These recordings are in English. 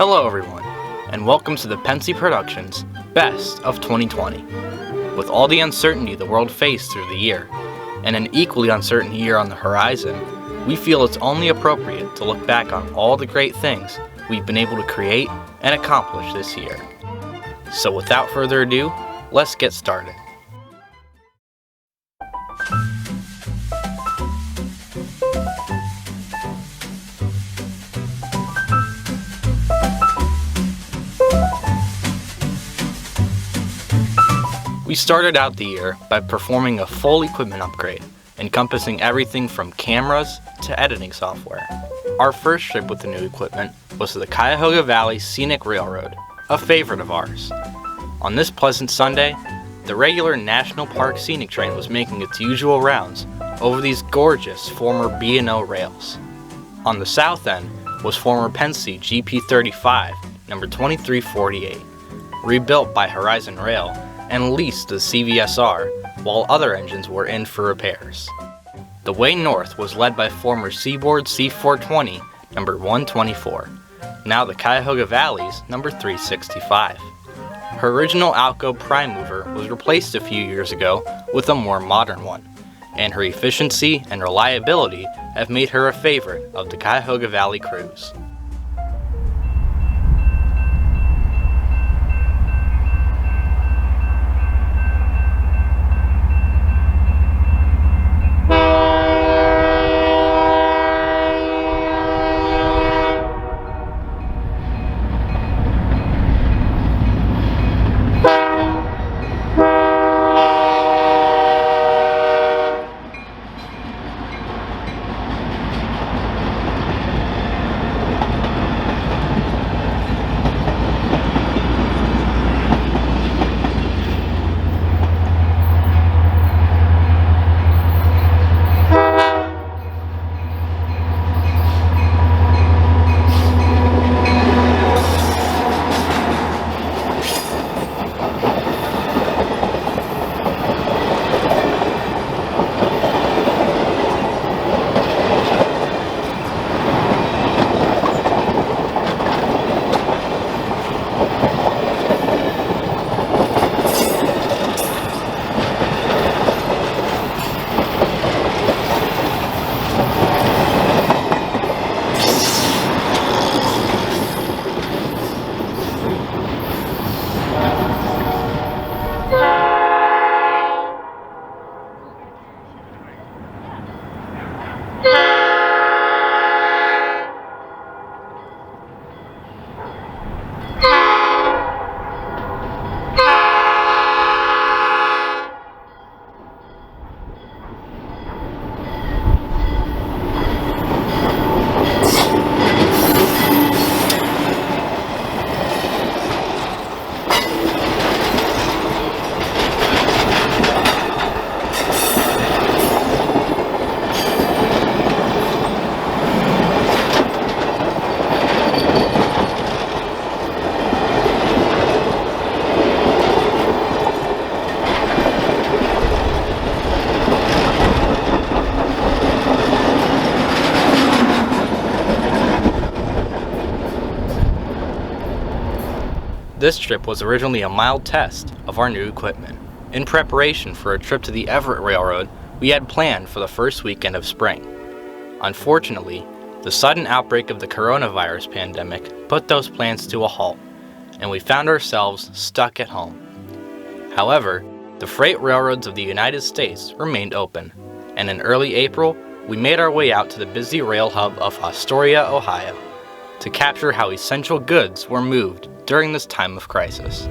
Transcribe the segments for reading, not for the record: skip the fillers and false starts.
Hello everyone, and welcome to the Pennsy Productions Best of 2020. With all the uncertainty the world faced through the year, and an equally uncertain year on the horizon, we feel it's only appropriate to look back on all the great things we've been able to create and accomplish this year. So without further ado, let's get started. We started out the year by performing a full equipment upgrade, encompassing everything from cameras to editing software. Our first trip with the new equipment was to the Cuyahoga Valley Scenic Railroad, a favorite of ours. On this pleasant Sunday, the regular National Park Scenic train was making its usual rounds over these gorgeous former B&O rails. On the south end was former Pennsy GP35, number 2348, rebuilt by Horizon Rail and leased to CVSR, while other engines were in for repairs. The way north was led by former Seaboard C420, number 124, now the Cuyahoga Valley's number 365. Her original Alco prime mover was replaced a few years ago with a more modern one, and her efficiency and reliability have made her a favorite of the Cuyahoga Valley crews. This trip was originally a mild test of our new equipment. In preparation for a trip to the Everett Railroad we had planned for the first weekend of spring. Unfortunately, the sudden outbreak of the coronavirus pandemic put those plans to a halt, and we found ourselves stuck at home. However, the freight railroads of the United States remained open, and in early April, we made our way out to the busy rail hub of Fostoria, Ohio, to capture how essential goods were moved during this time of crisis.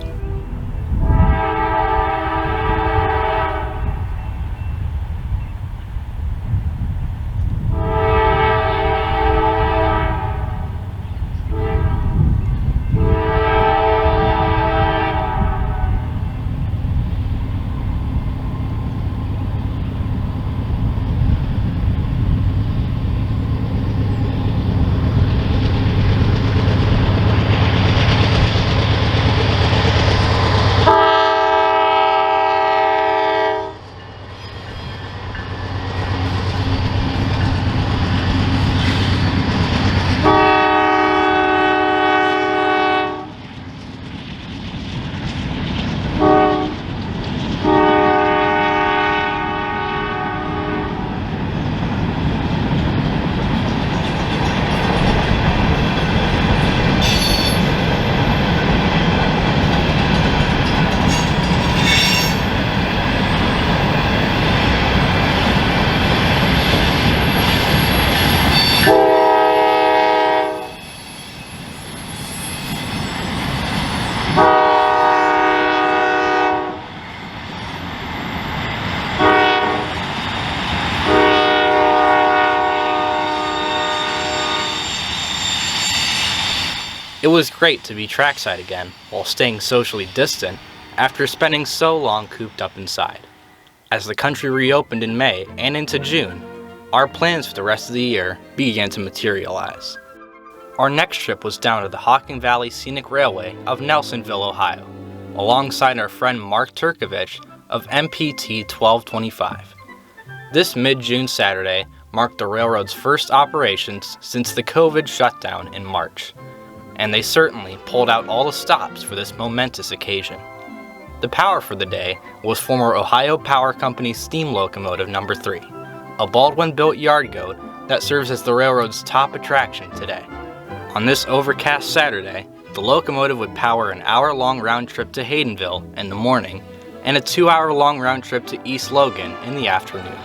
It was great to be trackside again while staying socially distant after spending so long cooped up inside. As the country reopened in May and into June, our plans for the rest of the year began to materialize. Our next trip was down to the Hocking Valley Scenic Railway of Nelsonville, Ohio, alongside our friend Mark Turkovich of MPT 1225. This mid-June Saturday marked the railroad's first operations since the COVID shutdown in March, and they certainly pulled out all the stops for this momentous occasion. The power for the day was former Ohio Power Company steam locomotive number 3, a Baldwin-built yard goat that serves as the railroad's top attraction today. On this overcast Saturday, the locomotive would power an hour-long round trip to Haydenville in the morning and a 2-hour-long round trip to East Logan in the afternoon.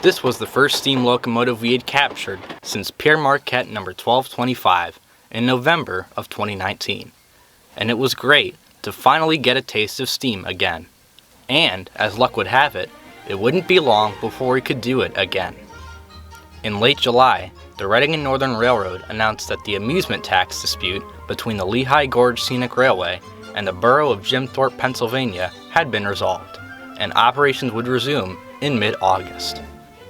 This was the first steam locomotive we had captured since Pierre Marquette number 1225 in November of 2019, and it was great to finally get a taste of steam again. And, as luck would have it, it wouldn't be long before we could do it again. In late July, the Reading and Northern Railroad announced that the amusement tax dispute between the Lehigh Gorge Scenic Railway and the borough of Jim Thorpe, Pennsylvania had been resolved, and operations would resume in mid-August.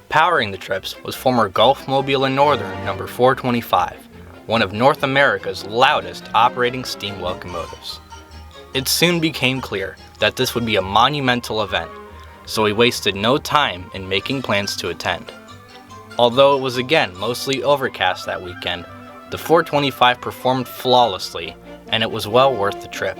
Powering the trips was former Gulf Mobile and Northern number 425, one of North America's loudest operating steam locomotives. It soon became clear that this would be a monumental event, so we wasted no time in making plans to attend. Although it was again mostly overcast that weekend, the 425 performed flawlessly, and it was well worth the trip.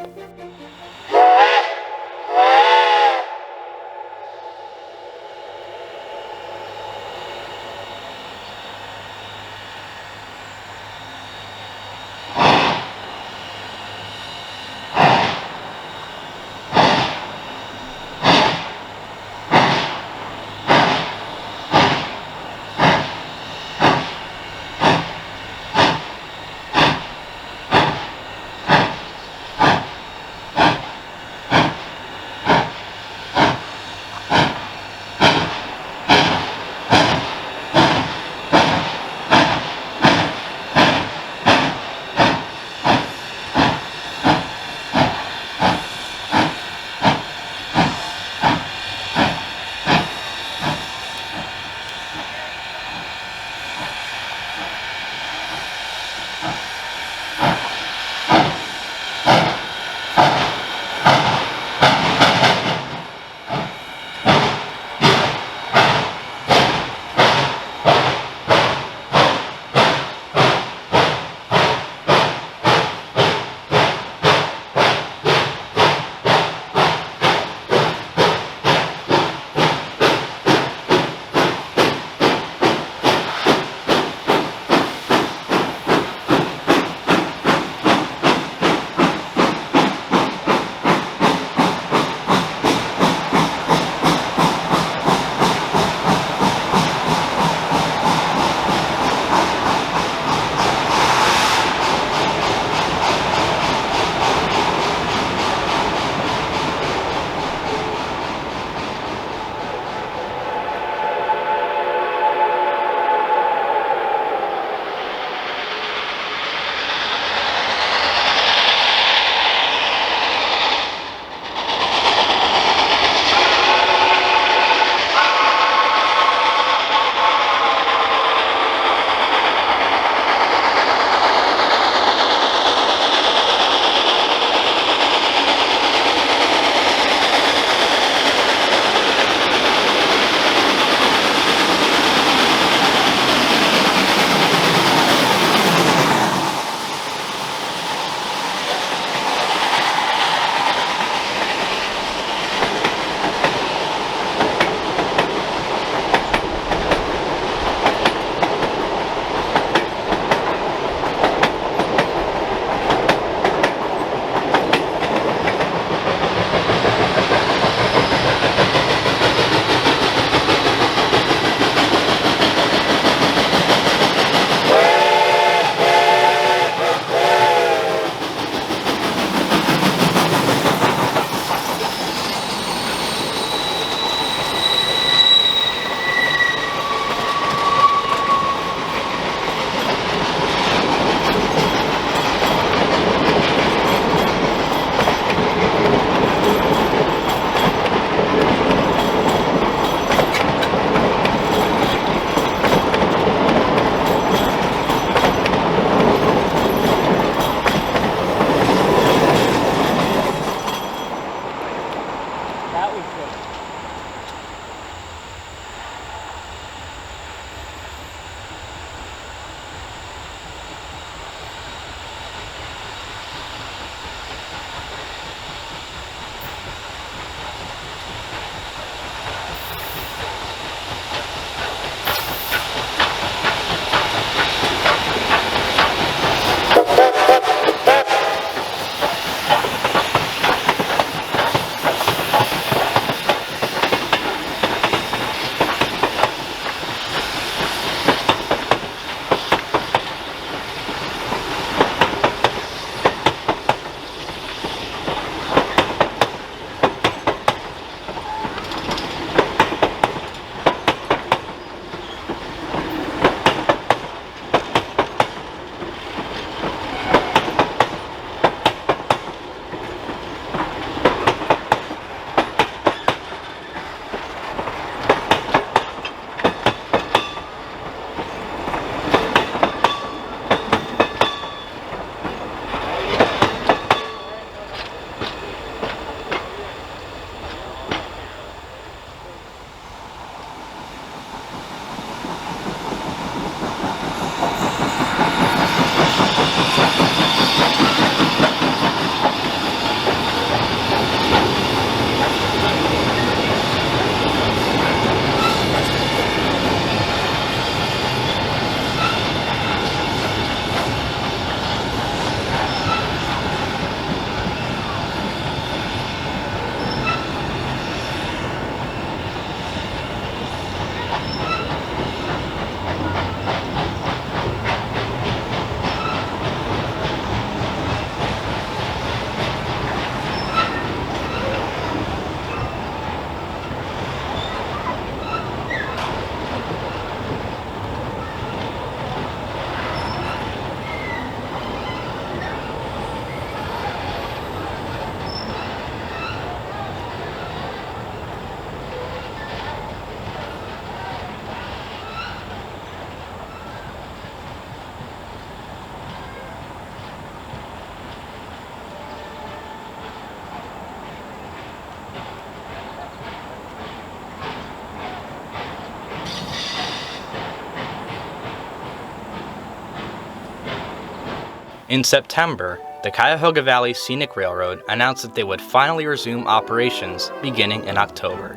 In September, the Cuyahoga Valley Scenic Railroad announced that they would finally resume operations beginning in October.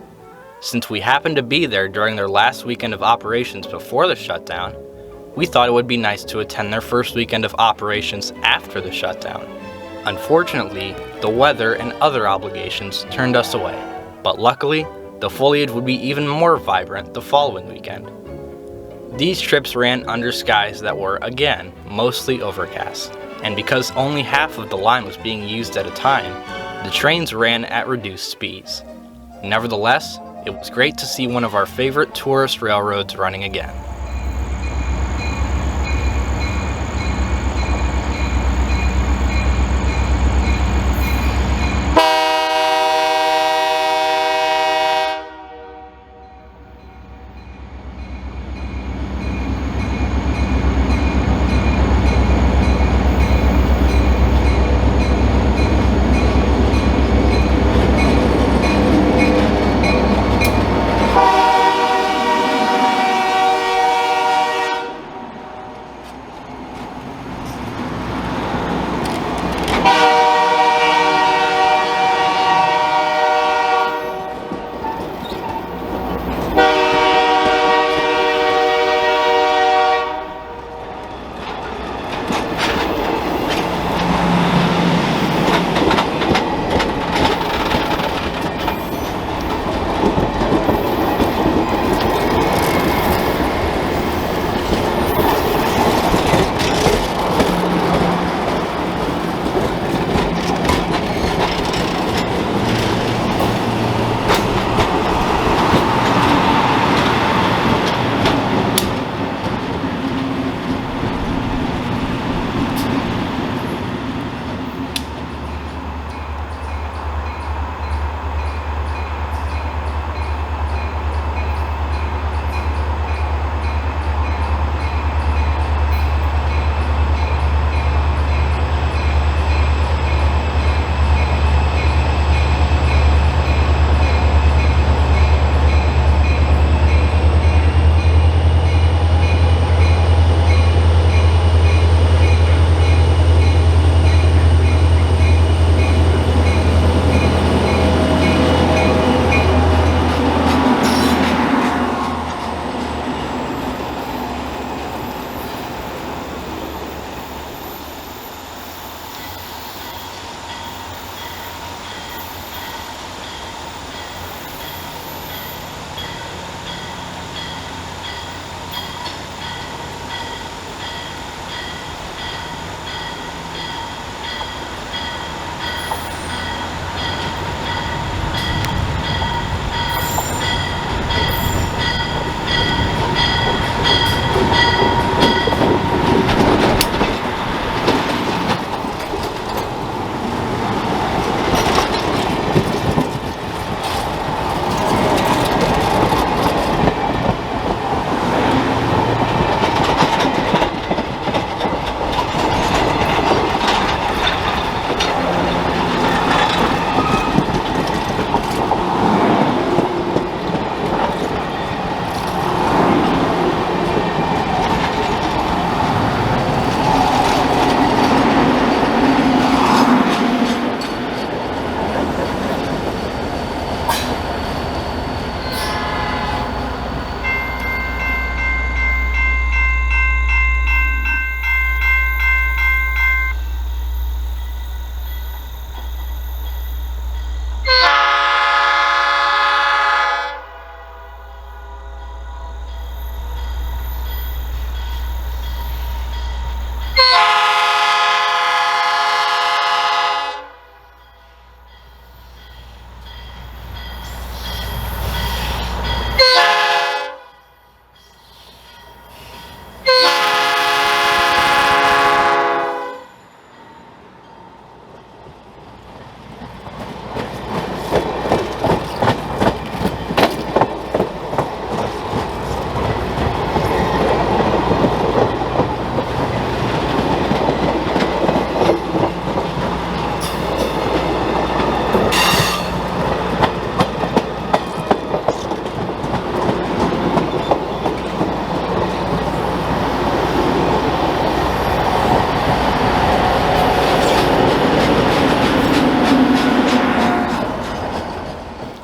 Since we happened to be there during their last weekend of operations before the shutdown, we thought it would be nice to attend their first weekend of operations after the shutdown. Unfortunately, the weather and other obligations turned us away, but luckily, the foliage would be even more vibrant the following weekend. These trips ran under skies that were, again, mostly overcast, and because only half of the line was being used at a time, the trains ran at reduced speeds. Nevertheless, it was great to see one of our favorite tourist railroads running again.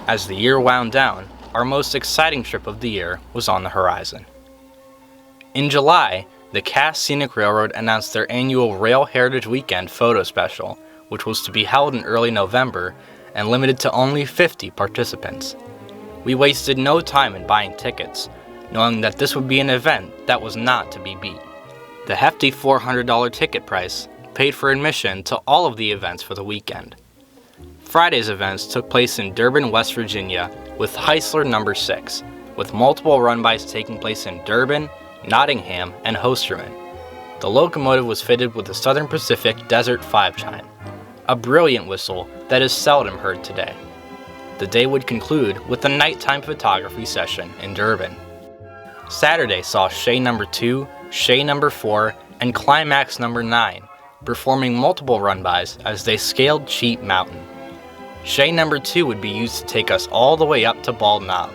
As the year wound down, our most exciting trip of the year was on the horizon. In July, the Cass Scenic Railroad announced their annual Rail Heritage Weekend photo special, which was to be held in early November and limited to only 50 participants. We wasted no time in buying tickets, knowing that this would be an event that was not to be beat. The hefty $400 ticket price paid for admission to all of the events for the weekend. Friday's events took place in Durban, West Virginia with Heisler No. 6, with multiple run-bys taking place in Durban, Nottingham, and Hosterman. The locomotive was fitted with the Southern Pacific Desert 5 chime, a brilliant whistle that is seldom heard today. The day would conclude with a nighttime photography session in Durban. Saturday saw Shay No. 2, Shay No. 4, and Climax No. 9 performing multiple run-bys as they scaled Cheat Mountain. Shay No. 2 would be used to take us all the way up to Bald Knob,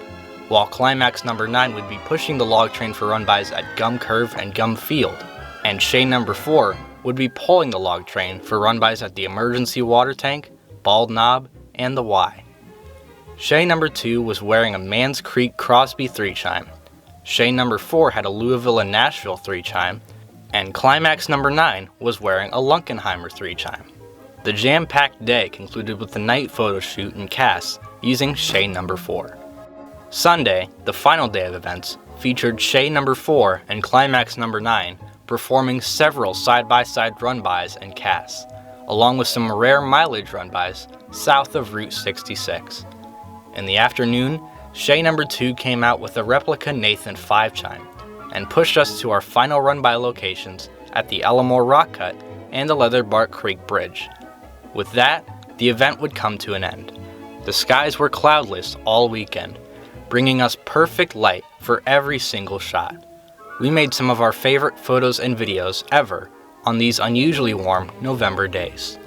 while Climax No. 9 would be pushing the log train for run-bys at Gum Curve and Gum Field, and Shay No. 4 would be pulling the log train for run-bys at the Emergency Water Tank, Bald Knob, and the Y. Shay No. 2 was wearing a Mans Creek Crosby 3 chime. Shay No. 4 had a Louisville and Nashville 3 chime, and Climax No. 9 was wearing a Lunkenheimer 3 chime. The jam-packed day concluded with the night photo shoot in Cass using Shay No. 4. Sunday, the final day of events, featured Shay No. 4 and Climax No. 9 performing several side-by-side run-bys in Cass, along with some rare mileage run-bys south of Route 66. In the afternoon, Shay No. 2 came out with a replica Nathan 5 chime and pushed us to our final run-by locations at the Ellamore Rock Cut and the Leatherbark Creek Bridge. With that, the event would come to an end. The skies were cloudless all weekend, bringing us perfect light for every single shot. We made some of our favorite photos and videos ever on these unusually warm November days.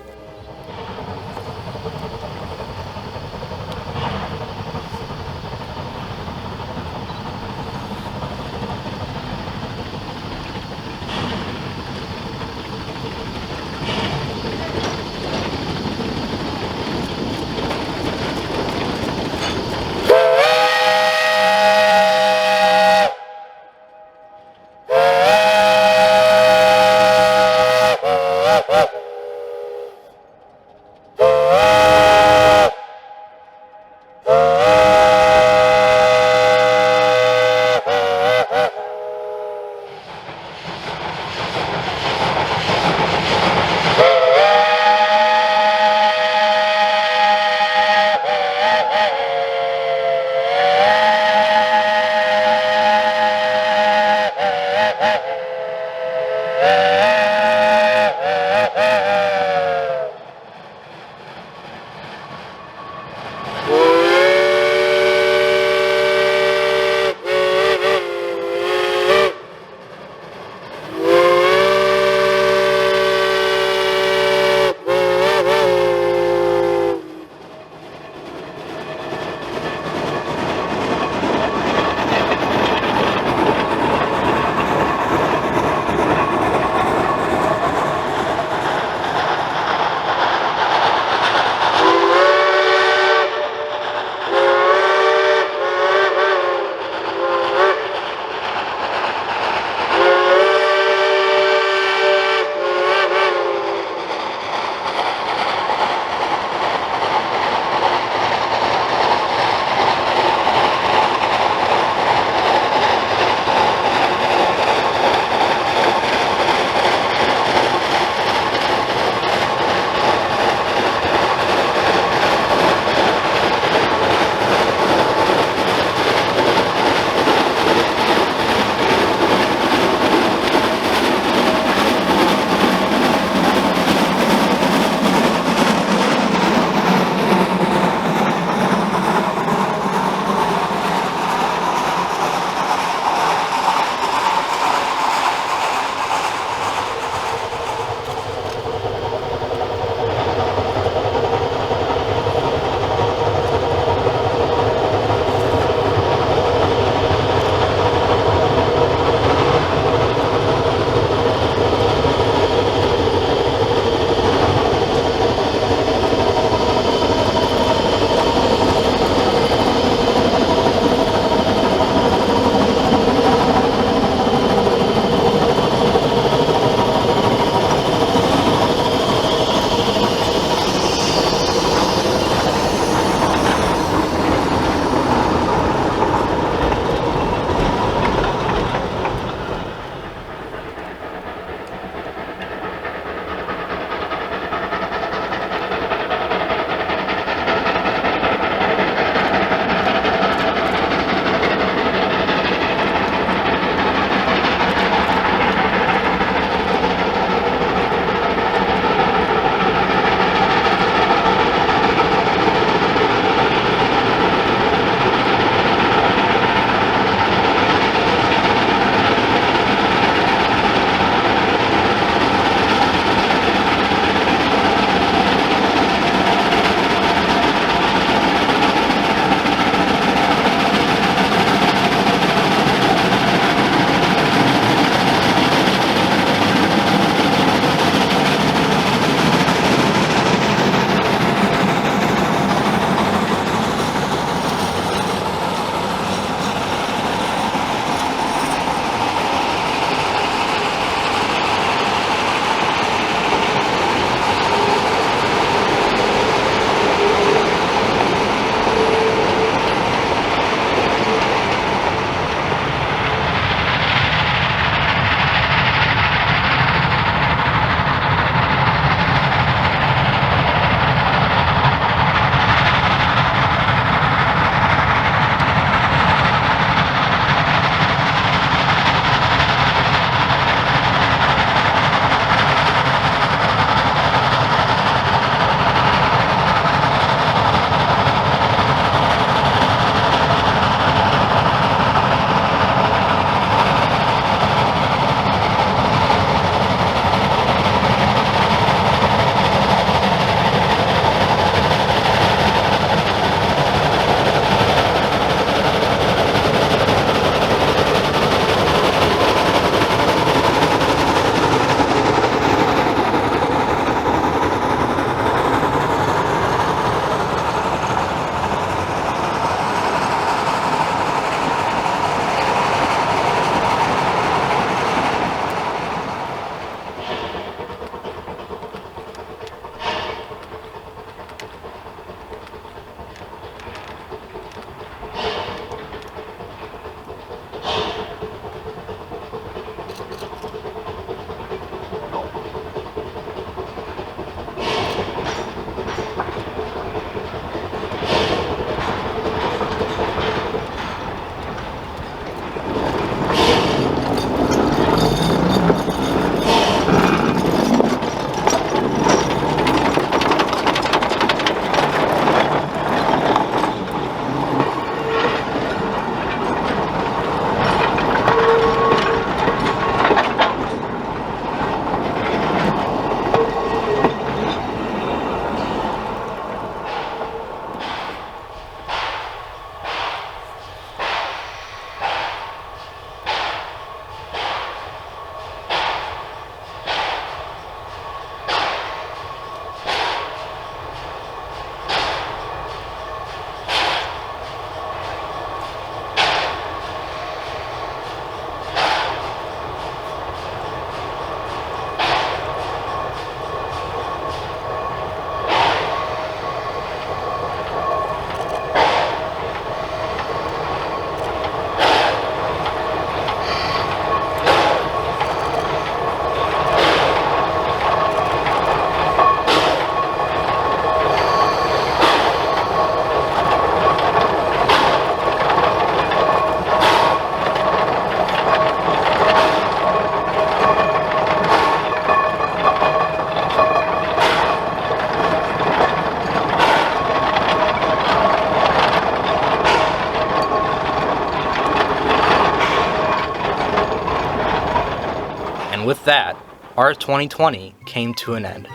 with that, our 2020 came to an end.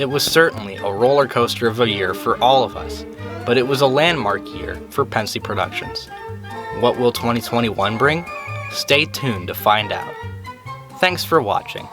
It was certainly a roller coaster of a year for all of us, but it was a landmark year for Pennsy Productions. What will 2021 bring? Stay tuned to find out. Thanks for watching.